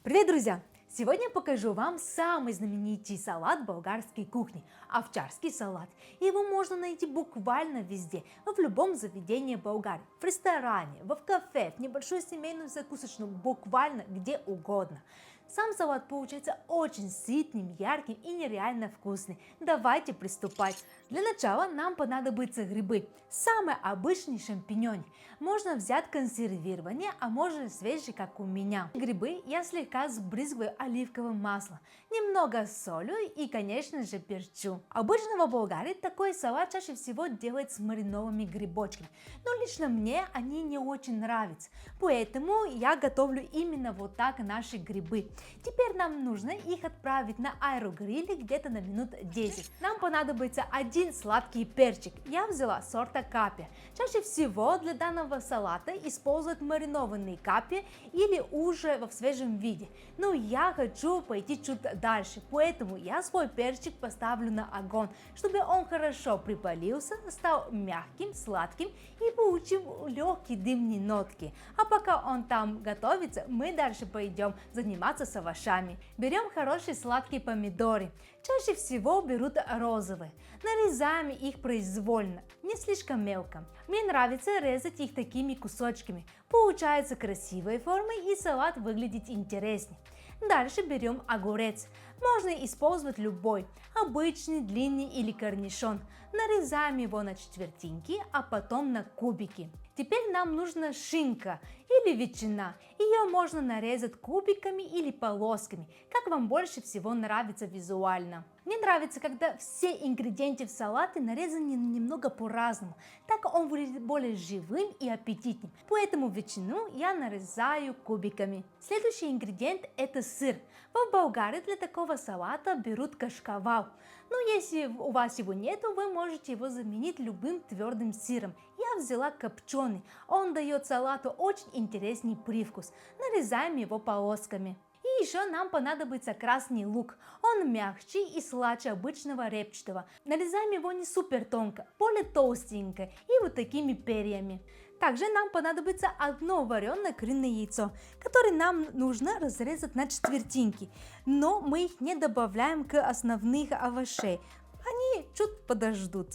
Привет, друзья! Сегодня я покажу вам самый знаменитый салат болгарской кухни – овчарский салат. Его можно найти буквально везде, в любом заведении Болгарии, в ресторане, в кафе, в небольшой семейную закусочную, буквально где угодно. Сам салат получается очень сытным, ярким и нереально вкусным. Давайте приступать. Для начала нам понадобятся грибы, самые обычные шампиньоны. Можно взять консервированные, а можно свежие, как у меня. Грибы я слегка сбрызгиваю оливковым маслом, немного солью и, конечно же, перчу. Обычно в Болгарии такой салат чаще всего делают с маринованными грибочками, но лично мне они не очень нравятся, поэтому я готовлю именно вот так наши грибы. Теперь нам нужно их отправить на аэрогриле где-то на минут 10. Нам понадобится один сладкий перчик. Я взяла сорта капи. Чаще всего для данного салата используют маринованные капи или уже в свежем виде. Но я хочу пойти чуть дальше, поэтому я свой перчик поставлю на огонь, чтобы он хорошо припалился, стал мягким, сладким и получил легкие дымные нотки. А пока он там готовится, мы дальше пойдем заниматься с овощами. Берем хорошие сладкие помидоры. Чаще всего берут розовые. Нарезаем их произвольно, не слишком мелко. Мне нравится резать их такими кусочками. Получается красивой формы и салат выглядит интереснее. Дальше берем огурец. Можно использовать любой, обычный, длинный или корнишон. Нарезаем его на четвертинки, а потом на кубики. Теперь нам нужна шинка или ветчина. Ее можно нарезать кубиками или полосками, как вам больше всего нравится визуально. Мне нравится, когда все ингредиенты в салате нарезаны немного по-разному, так он выглядит более живым и аппетитным. Поэтому ветчину я нарезаю кубиками. Следующий ингредиент – это сыр. В Болгарии для такого салата берут кашкавал. Но если у вас его нет, вы можете его заменить любым твердым сыром. Я взяла копченый, он дает салату очень интересный привкус. Нарезаем его полосками. И еще нам понадобится красный лук. Он мягче и слаще обычного репчатого. Нарезаем его не супер тонко, более толстенько и вот такими перьями. Также нам понадобится одно вареное куриное яйцо, которое нам нужно разрезать на четвертинки. Но мы их не добавляем к основных овощей. Они чуть подождут.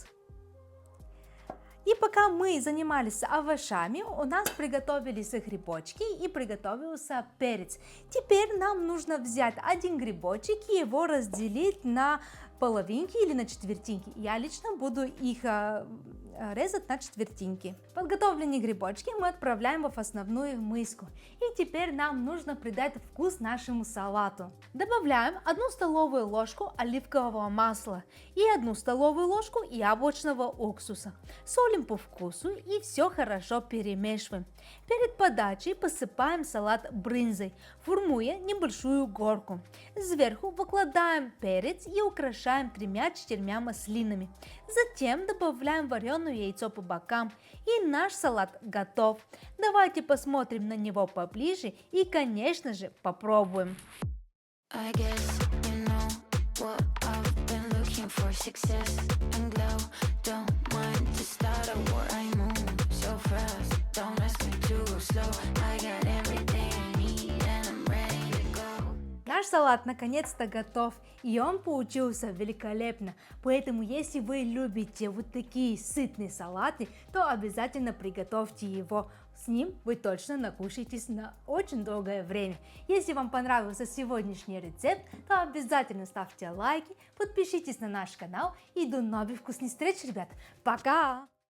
И пока мы занимались овощами, у нас приготовились грибочки и приготовился перец. Теперь нам нужно взять один грибочек и его разделить на половинки или на четвертинки. Я лично буду их резать на четвертинки. Подготовленные грибочки мы отправляем в основную миску. И теперь нам нужно придать вкус нашему салату. Добавляем 1 столовую ложку оливкового масла и 1 столовую ложку яблочного уксуса. Солим по вкусу и все хорошо перемешиваем. Перед подачей посыпаем салат брынзой, формуя небольшую горку. Сверху выкладываем перец и украшаем 3-4 маслинами. Затем добавляем вареное яйцо по бокам, и наш салат готов. Давайте посмотрим на него поближе и, конечно же, попробуем. Наш салат наконец-то готов, и он получился великолепно. Поэтому, если вы любите вот такие сытные салаты, то обязательно приготовьте его. С ним вы точно накушаетесь на очень долгое время. Если вам понравился сегодняшний рецепт, то обязательно ставьте лайки, подпишитесь на наш канал и до новых вкусных встреч, ребят. Пока!